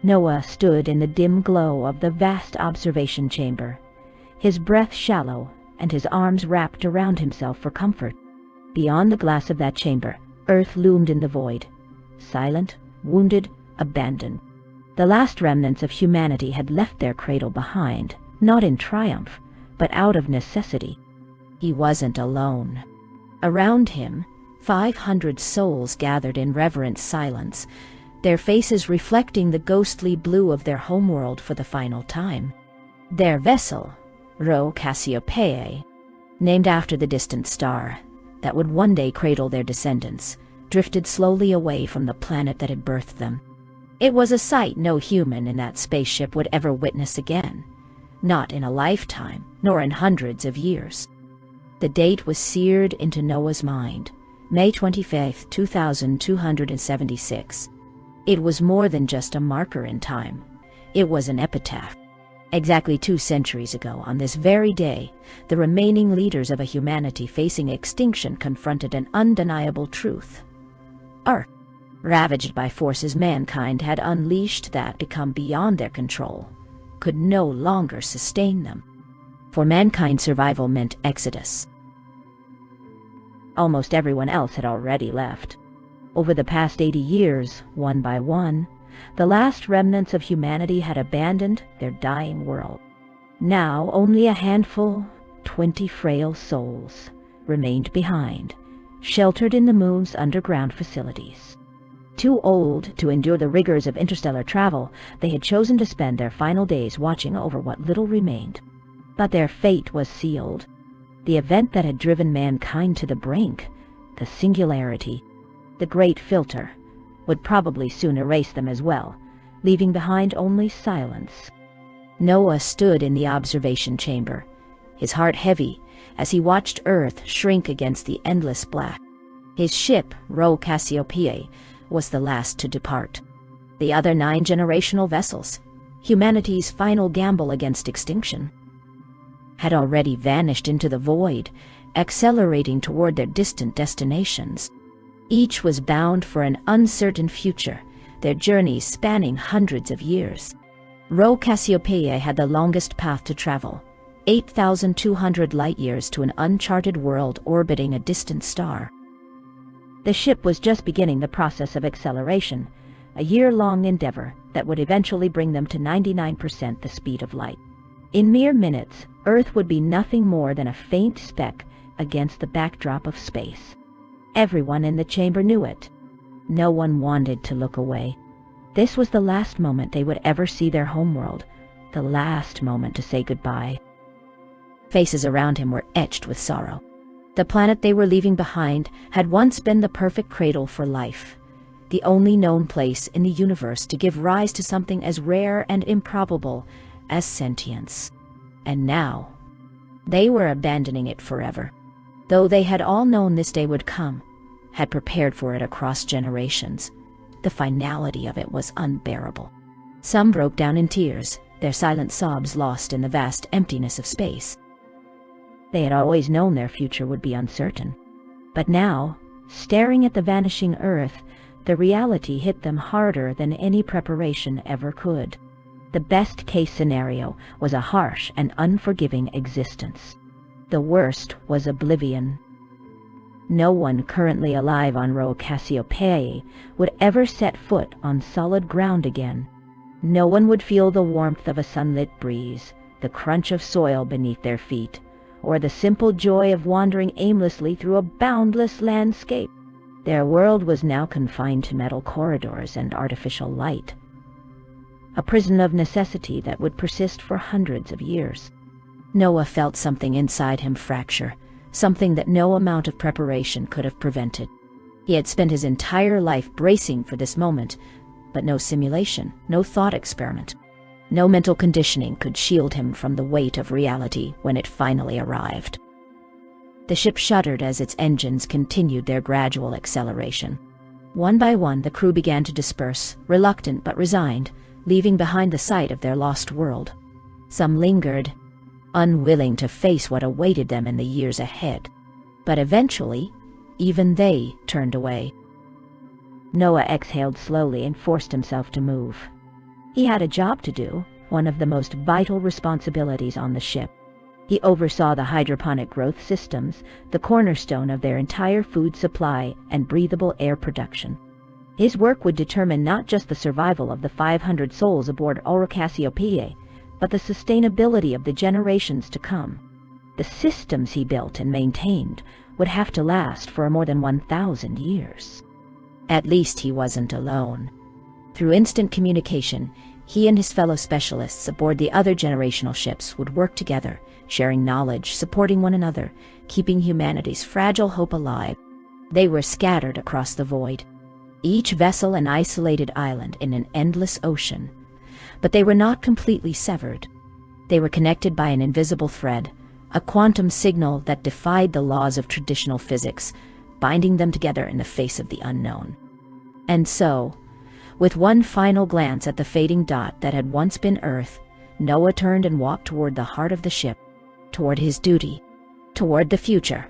Noah stood in the dim glow of the vast observation chamber, his breath shallow and his arms wrapped around himself for comfort. Beyond the glass of that chamber, Earth loomed in the void, silent, wounded, abandoned. The last remnants of humanity had left their cradle behind, not in triumph, but out of necessity. He wasn't alone. Around him, 500 souls gathered in reverent silence, their faces reflecting the ghostly blue of their homeworld for the final time. Their vessel, Rho Cassiopeiae, named after the distant star that would one day cradle their descendants, drifted slowly away from the planet that had birthed them. It was a sight no human in that spaceship would ever witness again, not in a lifetime, nor in hundreds of years. The date was seared into Noah's mind, May 25, 2276. It was more than just a marker in time. It was an epitaph. Exactly 2 centuries ago, on this very day, the remaining leaders of a humanity facing extinction confronted an undeniable truth. Earth, ravaged by forces mankind had unleashed that become beyond their control, could no longer sustain them. For mankind's survival meant exodus. Almost everyone else had already left. Over the past 80 years, one by one, the last remnants of humanity had abandoned their dying world. Now only a handful, 20 frail souls, remained behind, sheltered in the moon's underground facilities. Too old to endure the rigors of interstellar travel, they had chosen to spend their final days watching over what little remained. But their fate was sealed. The event that had driven mankind to the brink, the singularity, the great filter, would probably soon erase them as well, leaving behind only silence. Noah stood in the observation chamber, his heart heavy as he watched Earth shrink against the endless black. His ship, Rho Cassiopeiae, was the last to depart. The other 9 generational vessels, humanity's final gamble against extinction, had already vanished into the void, accelerating toward their distant destinations. Each was bound for an uncertain future, their journeys spanning hundreds of years. Rho Cassiopeiae had the longest path to travel, 8,200 light-years to an uncharted world orbiting a distant star. The ship was just beginning the process of acceleration, a year-long endeavor that would eventually bring them to 99% the speed of light. In mere minutes, Earth would be nothing more than a faint speck against the backdrop of space. Everyone in the chamber knew it. No one wanted to look away. This was the last moment they would ever see their homeworld, the last moment to say goodbye. Faces around him were etched with sorrow. The planet they were leaving behind had once been the perfect cradle for life, the only known place in the universe to give rise to something as rare and improbable as sentience. And now, they were abandoning it forever. Though they had all known this day would come, had prepared for it across generations, the finality of it was unbearable. Some broke down in tears, their silent sobs lost in the vast emptiness of space. They had always known their future would be uncertain. But now, staring at the vanishing Earth, the reality hit them harder than any preparation ever could. The best-case scenario was a harsh and unforgiving existence. The worst was oblivion. No one currently alive on Rho Cassiopeiae would ever set foot on solid ground again. No one would feel the warmth of a sunlit breeze, the crunch of soil beneath their feet, or the simple joy of wandering aimlessly through a boundless landscape. Their world was now confined to metal corridors and artificial light, a prison of necessity that would persist for hundreds of years. Noah felt something inside him fracture, something that no amount of preparation could have prevented. He had spent his entire life bracing for this moment, but no simulation, no thought experiment, no mental conditioning could shield him from the weight of reality when it finally arrived. The ship shuddered as its engines continued their gradual acceleration. One by one, the crew began to disperse, reluctant but resigned, leaving behind the sight of their lost world. Some lingered, unwilling to face what awaited them in the years ahead. But eventually, even they turned away. Noah exhaled slowly and forced himself to move. He had a job to do, one of the most vital responsibilities on the ship. He oversaw the hydroponic growth systems, the cornerstone of their entire food supply and breathable air production. His work would determine not just the survival of the 500 souls aboard Cassiopeia, but the sustainability of the generations to come. The systems he built and maintained would have to last for more than 1,000 years. At least he wasn't alone. Through instant communication, he and his fellow specialists aboard the other generational ships would work together, sharing knowledge, supporting one another, keeping humanity's fragile hope alive. They were scattered across the void, each vessel an isolated island in an endless ocean. But they were not completely severed. They were connected by an invisible thread, a quantum signal that defied the laws of traditional physics, binding them together in the face of the unknown. And so, with one final glance at the fading dot that had once been Earth, Noah turned and walked toward the heart of the ship, toward his duty, toward the future.